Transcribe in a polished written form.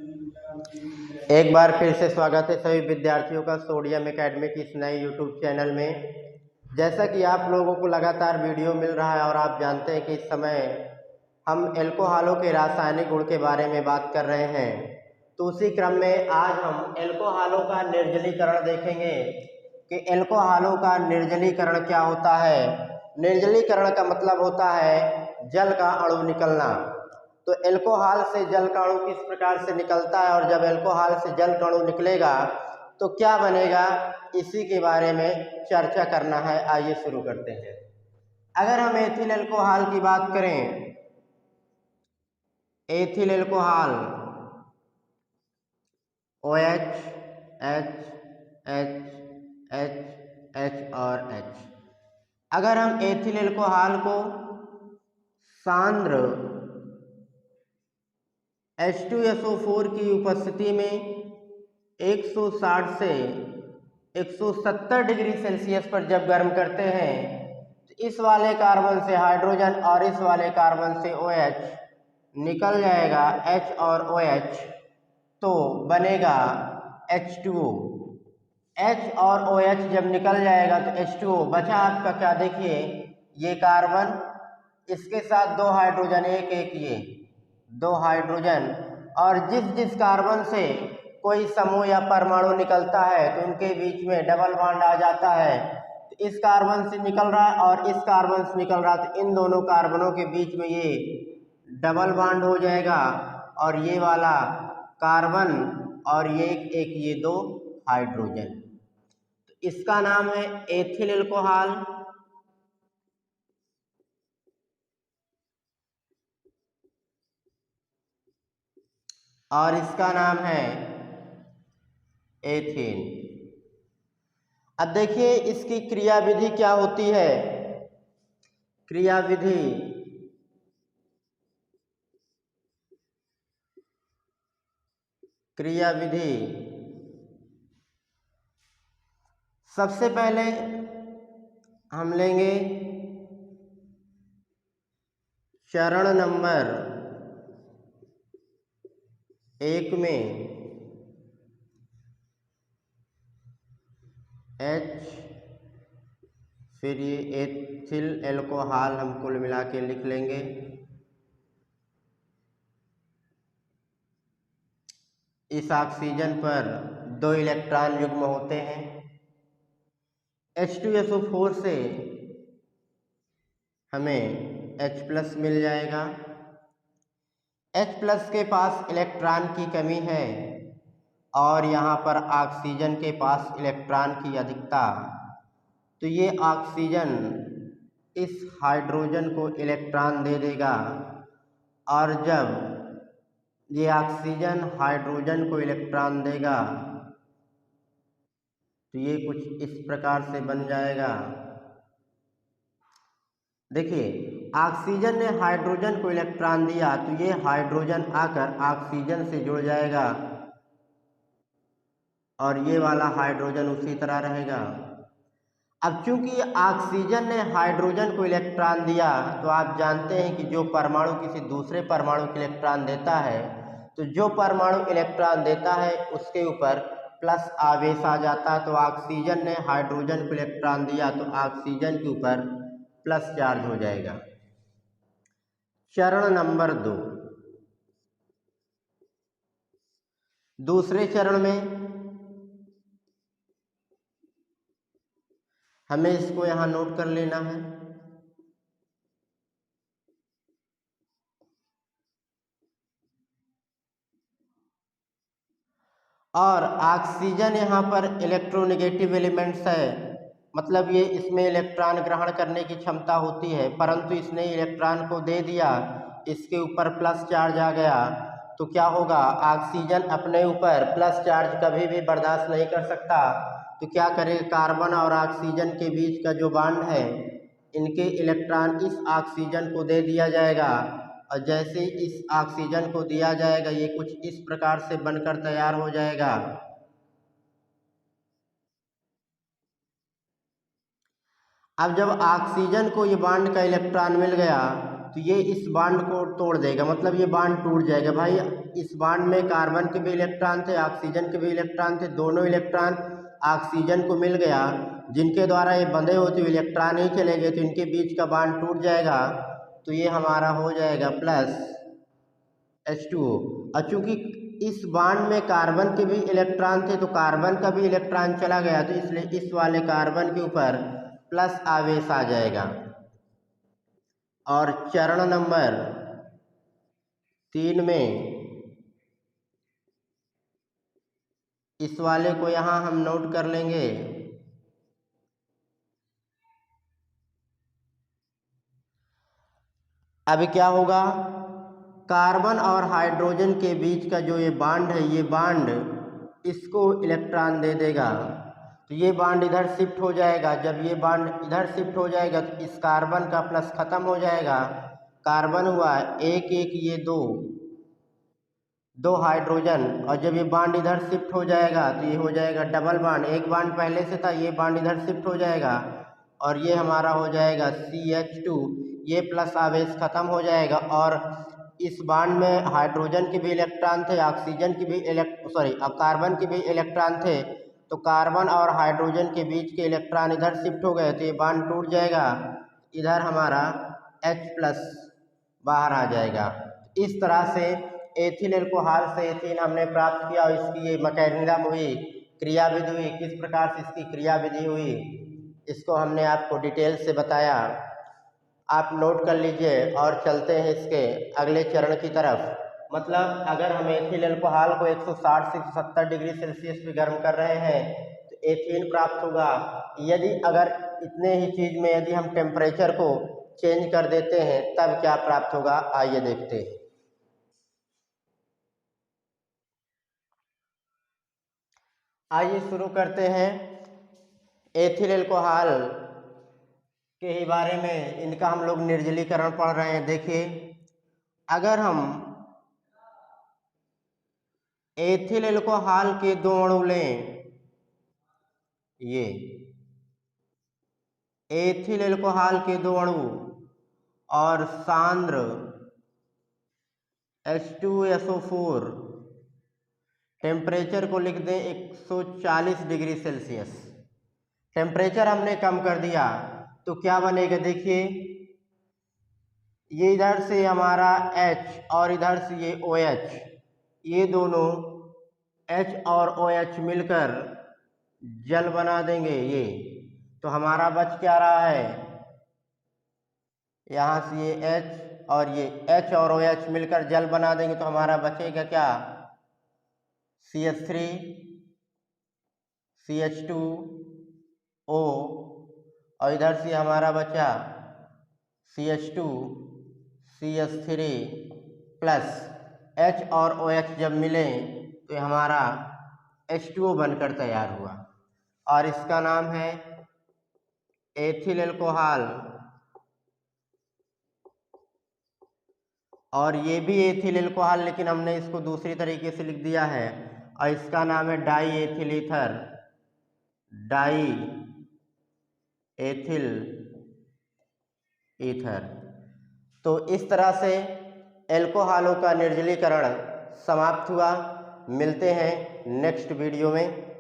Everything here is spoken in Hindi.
एक बार फिर से स्वागत है सभी विद्यार्थियों का सोडियम एकेडमी की इस नए यूट्यूब चैनल में। जैसा कि आप लोगों को लगातार वीडियो मिल रहा है और आप जानते हैं कि इस समय हम एल्कोहलों के रासायनिक गुण के बारे में बात कर रहे हैं, तो उसी क्रम में आज हम एल्कोहलों का निर्जलीकरण देखेंगे कि एल्कोहलों का निर्जलीकरण क्या होता है। निर्जलीकरण का मतलब होता है जल का अणु निकलना। तो एल्कोहल से जल का अणु किस प्रकार से निकलता है और जब एल्कोहल से जल का अणु निकलेगा तो क्या बनेगा, इसी के बारे में चर्चा करना है। आइए शुरू करते हैं। अगर हम एथिल एल्कोहल की बात करें, ethyl alcohol OH H H H H और H। अगर हम एथिल एल्कोहल को सांद्र H2SO4 की उपस्थिति में 160 से 170 डिग्री सेल्सियस पर जब गर्म करते हैं तो इस वाले कार्बन से हाइड्रोजन और इस वाले कार्बन से OH निकल जाएगा, H और OH, तो बनेगा H2O। H और OH जब निकल जाएगा तो H2O बचा आपका क्या, देखिए ये कार्बन, इसके साथ दो हाइड्रोजन, एक एक ये दो हाइड्रोजन, और जिस जिस कार्बन से कोई समूह या परमाणु निकलता है तो उनके बीच में डबल बॉन्ड आ जाता है। तो इस कार्बन से निकल रहा है और इस कार्बन से निकल रहा है तो इन दोनों कार्बनों के बीच में ये डबल बॉन्ड हो जाएगा और ये वाला कार्बन और ये एक ये दो हाइड्रोजन। तो इसका नाम है एथिल एल्कोहल। और इसका नाम है एथेन। अब देखिए इसकी क्रियाविधि क्या होती है। क्रियाविधि सबसे पहले हम लेंगे चरण नंबर 1 में H, फिर ये एथिल एल्कोहल हम कुल मिला के लिख लेंगे। इस ऑक्सीजन पर 2 इलेक्ट्रॉन युग्म होते हैं। H2SO4 से हमें H+ मिल जाएगा। H+ के पास इलेक्ट्रॉन की कमी है और यहाँ पर ऑक्सीजन के पास इलेक्ट्रॉन की अधिकता, तो ये ऑक्सीजन इस हाइड्रोजन को इलेक्ट्रॉन दे देगा और जब ये ऑक्सीजन हाइड्रोजन को इलेक्ट्रॉन देगा तो ये कुछ इस प्रकार से बन जाएगा। देखिए ऑक्सीजन ने हाइड्रोजन को इलेक्ट्रॉन दिया तो ये हाइड्रोजन आकर ऑक्सीजन से जुड़ जाएगा और ये वाला हाइड्रोजन उसी तरह रहेगा। अब चूंकि ऑक्सीजन ने हाइड्रोजन को इलेक्ट्रॉन दिया तो आप जानते हैं कि जो परमाणु किसी दूसरे परमाणु को इलेक्ट्रॉन देता है तो जो परमाणु इलेक्ट्रॉन देता है उसके ऊपर प्लस आवेश आ जाता है। तो ऑक्सीजन ने हाइड्रोजन को इलेक्ट्रॉन दिया तो ऑक्सीजन के ऊपर प्लस चार्ज हो जाएगा। चरण नंबर 2, दूसरे चरण में हमें इसको यहाँ नोट कर लेना है। और ऑक्सीजन यहाँ पर इलेक्ट्रोनेगेटिव एलिमेंट्स है, मतलब ये इसमें इलेक्ट्रॉन ग्रहण करने की क्षमता होती है, परंतु इसने इलेक्ट्रॉन को दे दिया, इसके ऊपर प्लस चार्ज आ गया तो क्या होगा, ऑक्सीजन अपने ऊपर प्लस चार्ज कभी भी बर्दाश्त नहीं कर सकता। तो क्या करेगा, कार्बन और ऑक्सीजन के बीच का जो बॉन्ड है इनके इलेक्ट्रॉन इस ऑक्सीजन को दे दिया जाएगा और जैसे इस ऑक्सीजन को दिया जाएगा ये कुछ इस प्रकार से बनकर तैयार हो जाएगा। अब जब ऑक्सीजन को ये बॉन्ड का इलेक्ट्रॉन मिल गया तो ये इस बॉन्ड को तोड़ देगा, मतलब ये बॉन्ड टूट जाएगा। भाई इस बॉन्ड में कार्बन के भी इलेक्ट्रॉन थे, ऑक्सीजन के भी इलेक्ट्रॉन थे, दोनों इलेक्ट्रॉन ऑक्सीजन को मिल गया, जिनके द्वारा ये बंधे होते हुए इलेक्ट्रॉन ही चले गए, तो इनके बीच का बॉन्ड टूट जाएगा, तो ये हमारा हो जाएगा प्लस H2O। और चूंकि इस बॉन्ड में कार्बन के भी इलेक्ट्रॉन थे, तो कार्बन का भी इलेक्ट्रॉन चला गया, तो इसलिए इस वाले कार्बन के ऊपर प्लस आवेश आ जाएगा। और चरण नंबर 3 में इस वाले को यहाँ हम नोट कर लेंगे। अभी क्या होगा, कार्बन और हाइड्रोजन के बीच का जो ये बॉन्ड है, ये बॉन्ड इसको इलेक्ट्रॉन दे देगा, तो ये बॉन्ड इधर शिफ्ट हो जाएगा। जब ये बॉन्ड इधर शिफ्ट हो जाएगा तो इस कार्बन का प्लस खत्म हो जाएगा, कार्बन हुआ एक एक, ये दो हाइड्रोजन, और जब ये बॉन्ड इधर शिफ्ट हो जाएगा तो ये हो जाएगा डबल बॉन्ड। एक बॉन्ड पहले से था, ये बॉन्ड इधर शिफ्ट हो जाएगा और ये हमारा हो जाएगा CH2, ये प्लस आवेश खत्म हो जाएगा। और इस बॉन्ड में हाइड्रोजन के भी इलेक्ट्रॉन थे, ऑक्सीजन की भी कार्बन के भी इलेक्ट्रॉन थे, तो कार्बन और हाइड्रोजन के बीच के इलेक्ट्रॉन इधर शिफ्ट हो गए, तो ये बॉन्ड टूट जाएगा, इधर हमारा H+ बाहर आ जाएगा। इस तरह से एथिल अल्कोहल से एथीन हमने प्राप्त किया, और इसकी ये मैकेनिज्म हुई, क्रियाविधि हुई, किस प्रकार से इसकी क्रियाविधि हुई, इसको हमने आपको डिटेल से बताया। आप नोट कर लीजिए और चलते हैं इसके अगले चरण की तरफ। मतलब अगर हम एथिल अल्कोहल को 160 से 170 डिग्री सेल्सियस पे गर्म कर रहे हैं तो एथीन प्राप्त होगा। यदि अगर इतने ही चीज में यदि हम टेम्परेचर को चेंज कर देते हैं तब क्या प्राप्त होगा, आइए देखते हैं। आइए शुरू करते हैं एथिल अल्कोहल के ही बारे में। इनका हम लोग निर्जलीकरण पढ़ रहे हैं। देखिए, अगर हम एथिल अल्कोहल के दो अणु लें, ये एथिल अल्कोहल के दो अणु और सांद्र H2SO4, टेम्परेचर को लिख दें 140 डिग्री सेल्सियस। टेम्परेचर हमने कम कर दिया तो क्या बनेगा, देखिए ये इधर से हमारा H और इधर से ये OH, ये दोनों H और OH मिलकर जल बना देंगे ये, तो हमारा बच क्या रहा है, यहाँ से ये H और ये H और OH मिलकर जल बना देंगे, तो हमारा बचेगा क्या, CH3 CH2O, और इधर से हमारा बचा CH2 CH3 प्लस H और OH जब मिले तो हमारा H2O बनकर तैयार हुआ, और इसका नाम है एथिल अल्कोहल। और ये भी एथिल अल्कोहल, लेकिन हमने इसको दूसरी तरीके से लिख दिया है, और इसका नाम है die ethyl ether, die ethyl ether. तो इस तरह से अल्कोहलों का निर्जलीकरण समाप्त हुआ। मिलते हैं नेक्स्ट वीडियो में।